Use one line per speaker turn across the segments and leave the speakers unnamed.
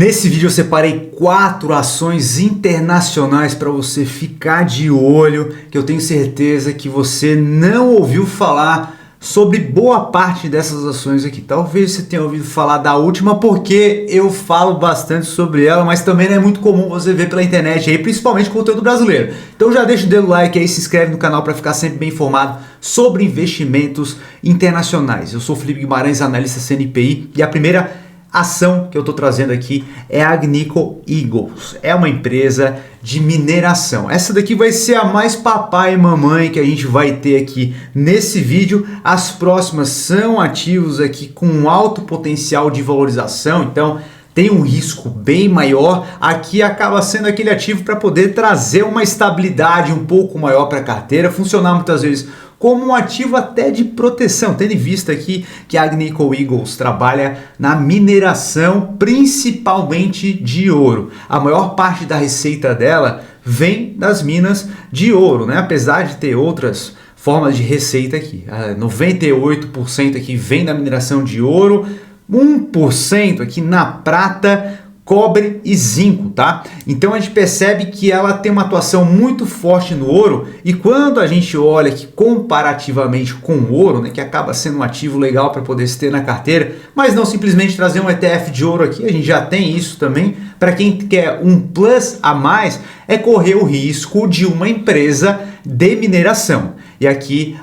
Nesse vídeo eu separei 4 ações internacionais para você ficar de olho, que eu tenho certeza que você não ouviu falar sobre boa parte dessas ações aqui. Talvez você tenha ouvido falar da última porque eu falo bastante sobre ela, mas também não é muito comum você ver pela internet aí, principalmente conteúdo brasileiro. Então já deixa o dedo no like aí, se inscreve no canal para ficar sempre bem informado sobre investimentos internacionais. Eu sou o Felipe Guimarães, analista CNPI, e a primeira ação que eu estou trazendo aqui é a Agnico Eagles. É uma empresa de mineração. Essa daqui vai ser a mais papai e mamãe que a gente vai ter aqui nesse vídeo. As próximas são ativos aqui com alto potencial de valorização, então tem um risco bem maior. Aqui acaba sendo aquele ativo para poder trazer uma estabilidade um pouco maior para a carteira, funcionar muitas vezes como um ativo até de proteção, tendo em vista aqui que a Agnico Eagles trabalha na mineração, principalmente de ouro. A maior parte da receita dela vem das minas de ouro, né? Apesar de ter outras formas de receita aqui. 98% aqui vem da mineração de ouro, 1% aqui na prata, cobre e zinco, tá? Então a gente percebe que ela tem uma atuação muito forte no ouro, e quando a gente olha aqui comparativamente com o ouro, né, que acaba sendo um ativo legal para poder se ter na carteira, mas não simplesmente trazer um ETF de ouro aqui, a gente já tem isso também. Para quem quer um plus a mais, é correr o risco de uma empresa de mineração. E aqui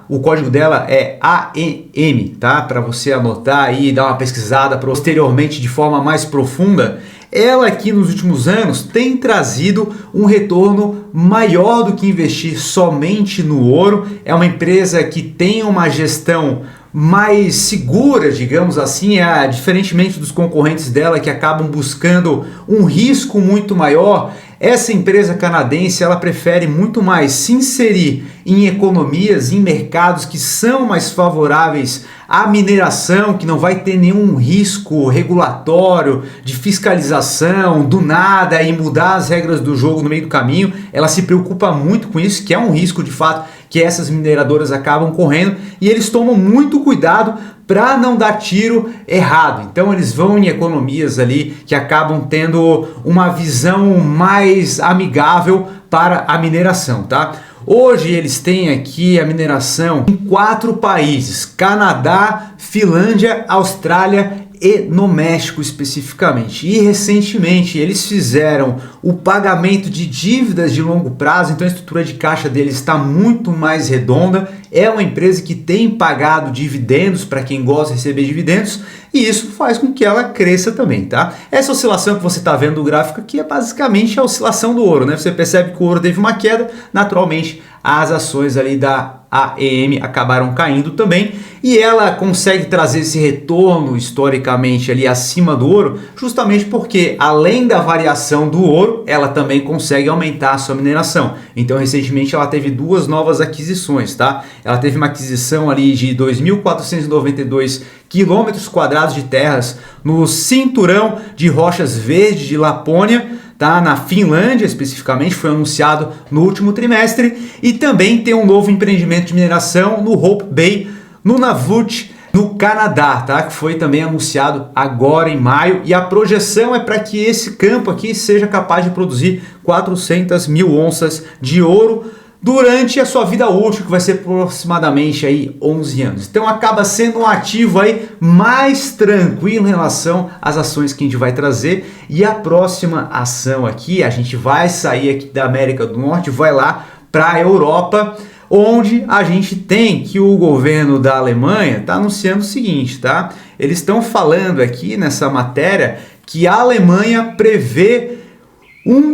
o código dela é AEM, tá? Para você anotar aí e dar uma pesquisada posteriormente de forma mais profunda. Ela aqui nos últimos anos tem trazido um retorno maior do que investir somente no ouro. É uma empresa que tem uma gestão mais segura, digamos assim, diferentemente dos concorrentes dela que acabam buscando um risco muito maior. Essa empresa canadense, ela prefere muito mais se inserir em economias, em mercados que são mais favoráveis à mineração, que não vai ter nenhum risco regulatório de fiscalização do nada e mudar as regras do jogo no meio do caminho. Ela se preocupa muito com isso, que é um risco de fato que essas mineradoras acabam correndo, e eles tomam muito cuidado para não dar tiro errado. Então eles vão em economias ali que acabam tendo uma visão mais amigável para a mineração, tá? Hoje eles têm aqui a mineração em 4 países: Canadá, Finlândia, Austrália e no México especificamente. E recentemente eles fizeram o pagamento de dívidas de longo prazo, então a estrutura de caixa deles está muito mais redonda. É uma empresa que tem pagado dividendos para quem gosta de receber dividendos, e isso faz com que ela cresça também, tá? Essa oscilação que você está vendo no gráfico aqui é basicamente a oscilação do ouro, né? Você percebe que o ouro teve uma queda, naturalmente as ações ali da AEM acabaram caindo também, e ela consegue trazer esse retorno historicamente ali acima do ouro, justamente porque além da variação do ouro, ela também consegue aumentar a sua mineração. Então recentemente ela teve 2 novas aquisições, tá? Ela teve uma aquisição ali de 2.492 quilômetros quadrados de terras no cinturão de rochas verdes de Lapônia, tá? Na Finlândia especificamente, foi anunciado no último trimestre. E também tem um novo empreendimento de mineração no Hope Bay, no Nunavut, no Canadá, tá? Que foi também anunciado agora em maio, e a projeção é para que esse campo aqui seja capaz de produzir 400 mil onças de ouro durante a sua vida útil, que vai ser aproximadamente aí 11 anos. Então acaba sendo um ativo aí mais tranquilo em relação às ações que a gente vai trazer. E a próxima ação aqui, a gente vai sair aqui da América do Norte, vai lá para a Europa, onde a gente tem que o governo da Alemanha está anunciando o seguinte, tá? Eles estão falando aqui nessa matéria que a Alemanha prevê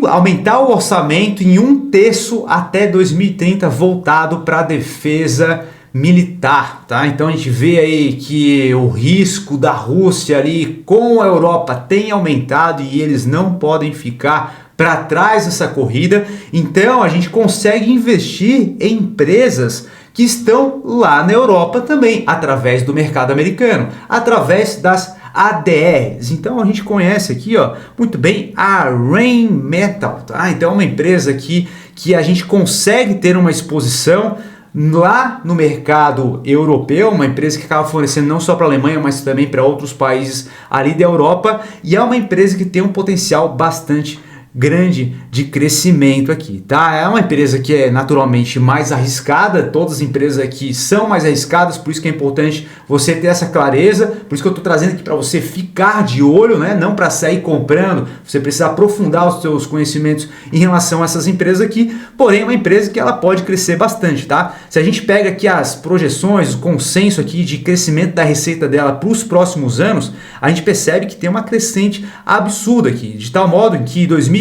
aumentar o orçamento em 1/3 até 2030 voltado para a defesa militar, tá? Então a gente vê aí que o risco da Rússia ali com a Europa tem aumentado e eles não podem ficar para trás dessa corrida. Então a gente consegue investir em empresas que estão lá na Europa também, através do mercado americano, através das ADRs. Então a gente conhece aqui, ó, muito bem a Rheinmetall, tá? Então é uma empresa aqui que a gente consegue ter uma exposição lá no mercado europeu, uma empresa que acaba fornecendo não só para a Alemanha, mas também para outros países ali da Europa, e é uma empresa que tem um potencial bastante grande de crescimento aqui, tá? É uma empresa que é naturalmente mais arriscada, todas as empresas aqui são mais arriscadas, por isso que é importante você ter essa clareza, por isso que eu estou trazendo aqui para você ficar de olho, né? Não para sair comprando, você precisa aprofundar os seus conhecimentos em relação a essas empresas aqui, porém é uma empresa que ela pode crescer bastante, tá? Se a gente pega aqui as projeções, o consenso aqui de crescimento da receita dela para os próximos anos, a gente percebe que tem uma crescente absurda aqui, de tal modo que em 2026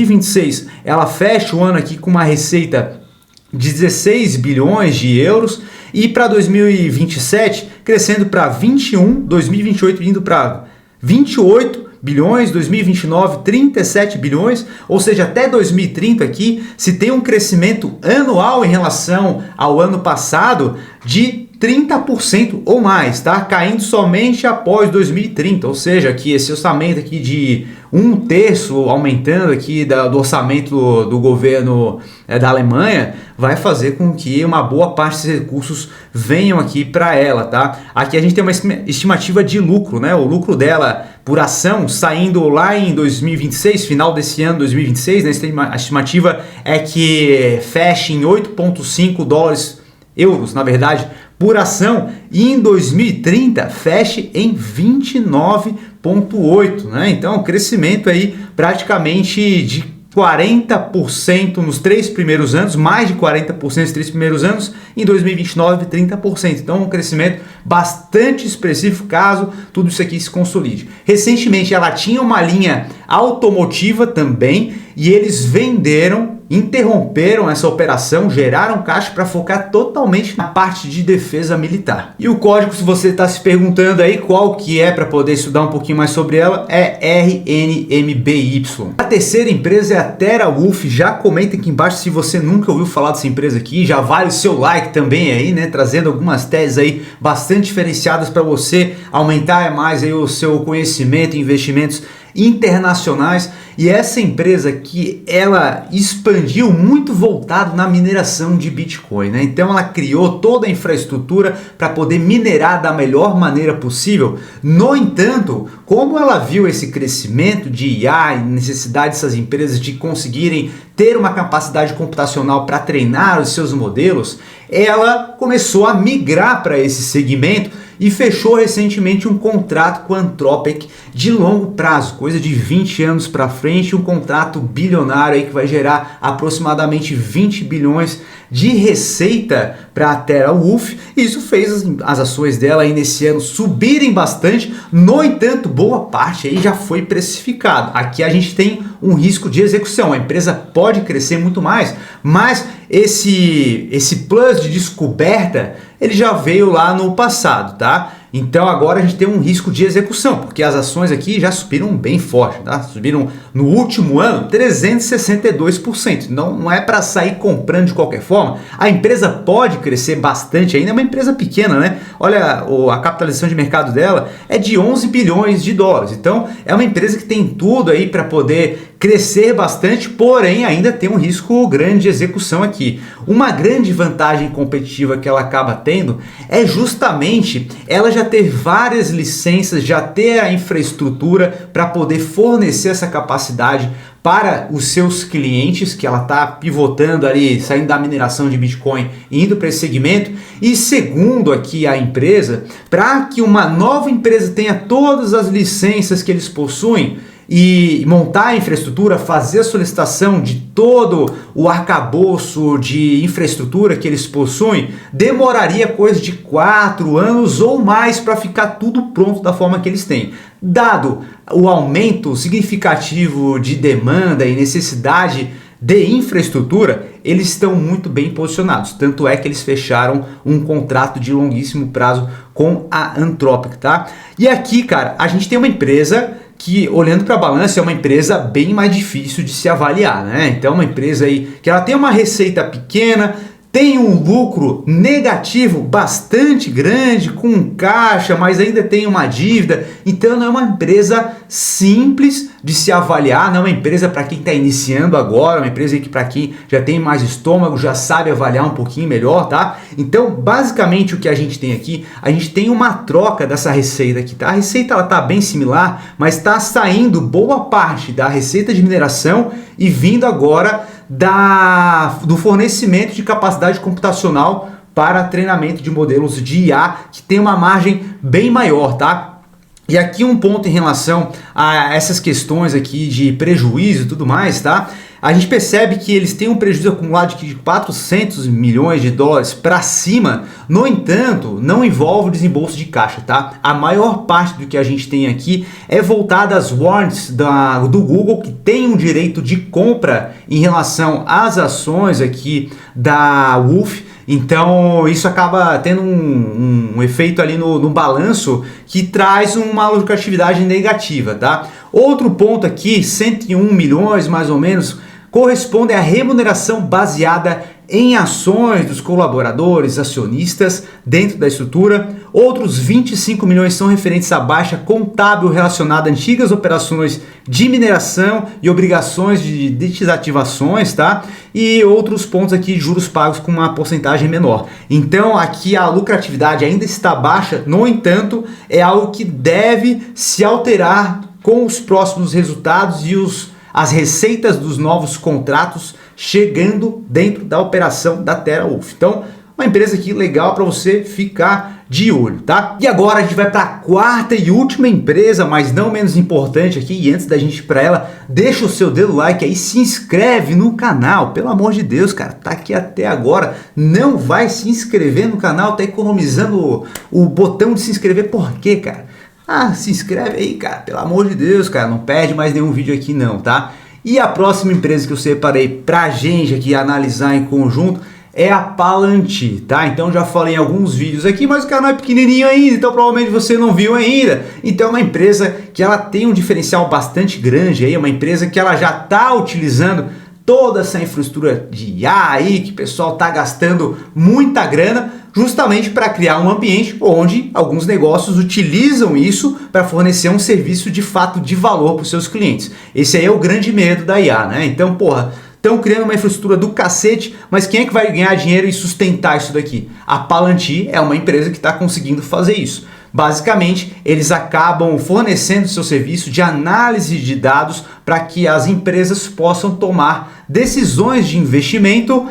ela fecha o ano aqui com uma receita de 16 bilhões de euros e para 2027 crescendo para 21, 2028 indo para 28 bilhões, 2029 37 bilhões, ou seja, até 2030 aqui se tem um crescimento anual em relação ao ano passado de 30% ou mais, tá? Caindo somente após 2030, ou seja, que esse orçamento aqui de 1/3 aumentando aqui do orçamento do governo da Alemanha vai fazer com que uma boa parte desses recursos venham aqui para ela, tá? Aqui a gente tem uma estimativa de lucro, né? O lucro dela por ação saindo lá em 2026, final desse ano 2026, né? A estimativa é que feche em 8,5 euros, na verdade, por ação, e em 2030 feche em 29,8, né? Então, crescimento aí praticamente de 40% nos 3 primeiros anos, mais de 40% nos 3 primeiros anos, em 2029 30%. Então, um crescimento bastante expressivo caso tudo isso aqui se consolide. Recentemente ela tinha uma linha automotiva também e eles interromperam essa operação, geraram caixa para focar totalmente na parte de defesa militar. E o código, se você está se perguntando aí qual que é para poder estudar um pouquinho mais sobre ela, é RNMBY. A terceira empresa é a TeraWulf. Já comenta aqui embaixo se você nunca ouviu falar dessa empresa aqui, já vale o seu like também aí, né, trazendo algumas teses aí bastante diferenciadas para você aumentar mais aí o seu conhecimento em investimentos internacionais. E essa empresa que ela expandiu muito voltado na mineração de Bitcoin, né? Então ela criou toda a infraestrutura para poder minerar da melhor maneira possível. No entanto, como ela viu esse crescimento de IA e necessidade dessas empresas de conseguirem ter uma capacidade computacional para treinar os seus modelos, ela começou a migrar para esse segmento e fechou recentemente um contrato com a Anthropic de longo prazo, coisa de 20 anos para frente, um contrato bilionário aí que vai gerar aproximadamente 20 bilhões de receita para a TeraWulf. Isso fez as ações dela aí nesse ano subirem bastante. No entanto, boa parte aí já foi precificado. Aqui a gente tem um risco de execução. A empresa pode crescer muito mais, mas esse plus de descoberta ele já veio lá no passado, tá? Então agora a gente tem um risco de execução, porque as ações aqui já subiram bem forte, tá? Subiram no último ano 362%. Não é para sair comprando de qualquer forma. A empresa pode crescer bastante ainda, é uma empresa pequena, né? Olha, a capitalização de mercado dela é de 11 bilhões de dólares. Então é uma empresa que tem tudo aí para poder crescer bastante, porém ainda tem um risco grande de execução aqui. Uma grande vantagem competitiva que ela acaba tendo é justamente ela já ter várias licenças, já ter a infraestrutura para poder fornecer essa capacidade para os seus clientes, que ela está pivotando ali, saindo da mineração de Bitcoin e indo para esse segmento. E segundo aqui a empresa, para que uma nova empresa tenha todas as licenças que eles possuem, e montar a infraestrutura, fazer a solicitação de todo o arcabouço de infraestrutura que eles possuem, demoraria coisa de 4 anos ou mais para ficar tudo pronto da forma que eles têm. Dado o aumento significativo de demanda e necessidade de infraestrutura, eles estão muito bem posicionados. Tanto é que eles fecharam um contrato de longuíssimo prazo com a Anthropic, tá? E aqui, cara, a gente tem uma empresa que, olhando para a balança, é uma empresa bem mais difícil de se avaliar, né? Então, uma empresa aí que ela tem uma receita pequena, tem um lucro negativo bastante grande, com caixa, mas ainda tem uma dívida. Então não é uma empresa simples de se avaliar, não é uma empresa para quem está iniciando agora, é uma empresa que para quem já tem mais estômago, já sabe avaliar um pouquinho melhor, tá? Então basicamente o que a gente tem aqui, a gente tem uma troca dessa receita aqui, tá? A receita ela tá bem similar, mas está saindo boa parte da receita de mineração e vindo agora do fornecimento de capacidade computacional para treinamento de modelos de IA, que tem uma margem bem maior, tá? E aqui um ponto em relação a essas questões aqui de prejuízo e tudo mais, tá? A gente percebe que eles têm um prejuízo acumulado de 400 milhões de dólares para cima. No entanto, não envolve o desembolso de caixa, tá? A maior parte do que a gente tem aqui é voltada às warrants do Google, que tem um direito de compra em relação às ações aqui da Wolf. Então isso acaba tendo um efeito ali no balanço que traz uma lucratividade negativa, tá? Outro ponto aqui, 101 milhões mais ou menos, corresponde à remuneração baseada em ações dos colaboradores, acionistas dentro da estrutura. Outros 25 milhões são referentes à baixa contábil relacionada a antigas operações de mineração e obrigações de desativações, tá? E outros pontos aqui de juros pagos com uma porcentagem menor. Então aqui a lucratividade ainda está baixa, no entanto, é algo que deve se alterar com os próximos resultados e as receitas dos novos contratos chegando dentro da operação da TeraWulf. Então, uma empresa aqui legal para você ficar de olho, tá? E agora a gente vai para a quarta e última empresa, mas não menos importante aqui. E antes da gente ir para ela, deixa o seu dedo like aí, se inscreve no canal. Pelo amor de Deus, cara, tá aqui até agora, não vai se inscrever no canal, tá economizando o botão de se inscrever. Por quê, cara? Ah, se inscreve aí, cara, pelo amor de Deus, cara, não perde mais nenhum vídeo aqui não, tá? E a próxima empresa que eu separei pra gente aqui analisar em conjunto é a Palantir, tá? Então já falei em alguns vídeos aqui, mas o canal é pequenininho ainda, então provavelmente você não viu ainda. Então é uma empresa que ela tem um diferencial bastante grande aí, é uma empresa que ela já tá utilizando toda essa infraestrutura de IA aí, que o pessoal tá gastando muita grana, justamente para criar um ambiente onde alguns negócios utilizam isso para fornecer um serviço de fato de valor para os seus clientes. Esse aí é o grande medo da IA, né? Então, porra, estão criando uma infraestrutura do cacete, mas quem é que vai ganhar dinheiro e sustentar isso daqui? A Palantir é uma empresa que está conseguindo fazer isso. Basicamente, eles acabam fornecendo seu serviço de análise de dados para que as empresas possam tomar decisões de investimento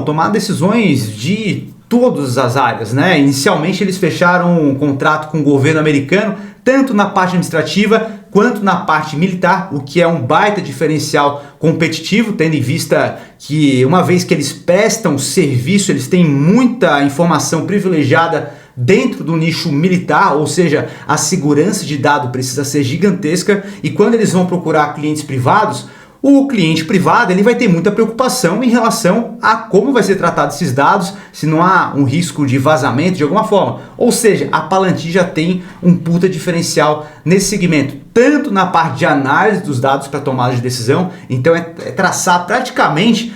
tomar decisões de todas as áreas, né? Inicialmente eles fecharam um contrato com o governo americano, tanto na parte administrativa quanto na parte militar, o que é um baita diferencial competitivo, tendo em vista que uma vez que eles prestam serviço, eles têm muita informação privilegiada dentro do nicho militar, ou seja, a segurança de dado precisa ser gigantesca, e quando eles vão procurar clientes privados, o cliente privado ele vai ter muita preocupação em relação a como vai ser tratado esses dados, se não há um risco de vazamento de alguma forma. Ou seja, a Palantir já tem um puta diferencial nesse segmento, tanto na parte de análise dos dados para tomada de decisão. Então é traçar praticamente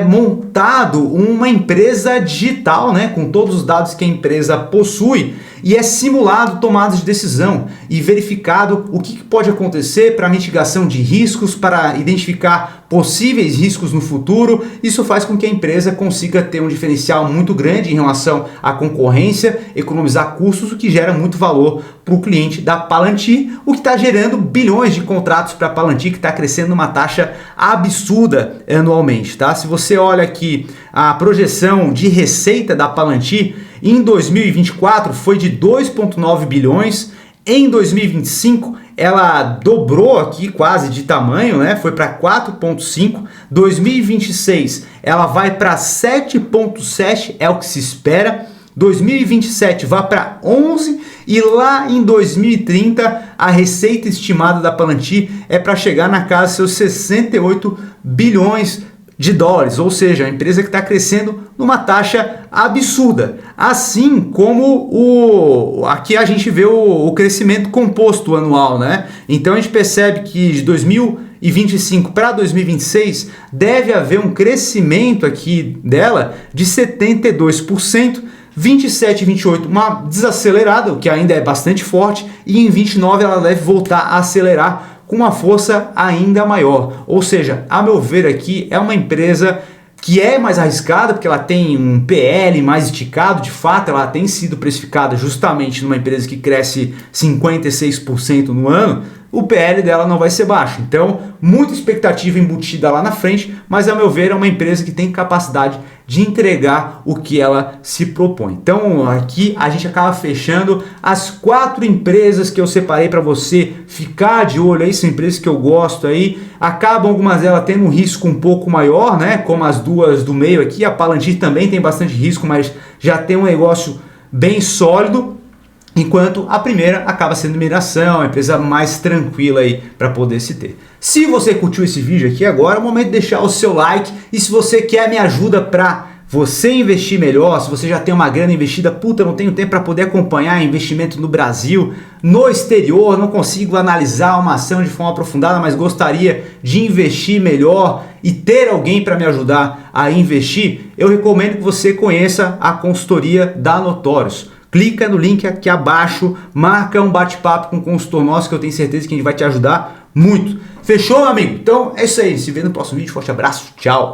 montado uma empresa digital, né, com todos os dados que a empresa possui, e é simulado tomadas de decisão e verificado o que pode acontecer para mitigação de riscos, para identificar possíveis riscos no futuro. Isso faz com que a empresa consiga ter um diferencial muito grande em relação à concorrência, economizar custos, o que gera muito valor para o cliente da Palantir, o que está gerando bilhões de contratos para a Palantir, que está crescendo numa taxa absurda anualmente, tá? Se você olha aqui a projeção de receita da Palantir, em 2024 foi de 2,9 bilhões, em 2025 ela dobrou aqui quase de tamanho, né? Foi para 4,5, 2026 ela vai para 7,7, é o que se espera, 2027 vai para 11 e lá em 2030 a receita estimada da Palantir é para chegar na casa de seus 68 bilhões de dólares, ou seja, a empresa que está crescendo numa taxa absurda, assim como aqui a gente vê o crescimento composto anual, né? Então a gente percebe que de 2020 2025 para 2026, deve haver um crescimento aqui dela de 72%, 27 e 28 uma desacelerada, o que ainda é bastante forte, e em 29 ela deve voltar a acelerar com uma força ainda maior. Ou seja, a meu ver aqui é uma empresa que é mais arriscada, porque ela tem um PL mais esticado, de fato ela tem sido precificada justamente numa empresa que cresce 56% no ano, o PL dela não vai ser baixo. Então, muita expectativa embutida lá na frente, mas a meu ver é uma empresa que tem capacidade de entregar o que ela se propõe. Então, aqui a gente acaba fechando as 4 empresas que eu separei para você ficar de olho aí, são empresas que eu gosto aí, acabam algumas delas tendo um risco um pouco maior, né? Como as duas do meio aqui, a Palantir também tem bastante risco, mas já tem um negócio bem sólido. Enquanto a primeira acaba sendo mineração, a empresa mais tranquila aí para poder se ter. Se você curtiu esse vídeo aqui agora, é o momento de deixar o seu like. E se você quer minha ajuda para você investir melhor, se você já tem uma grana investida, puta, não tenho tempo para poder acompanhar investimento no Brasil, no exterior, não consigo analisar uma ação de forma aprofundada, mas gostaria de investir melhor e ter alguém para me ajudar a investir, eu recomendo que você conheça a consultoria da Notorious. Clica no link aqui abaixo, marca um bate-papo com o consultor nosso que eu tenho certeza que a gente vai te ajudar muito. Fechou, meu amigo? Então é isso aí, se vê no próximo vídeo, forte abraço, tchau!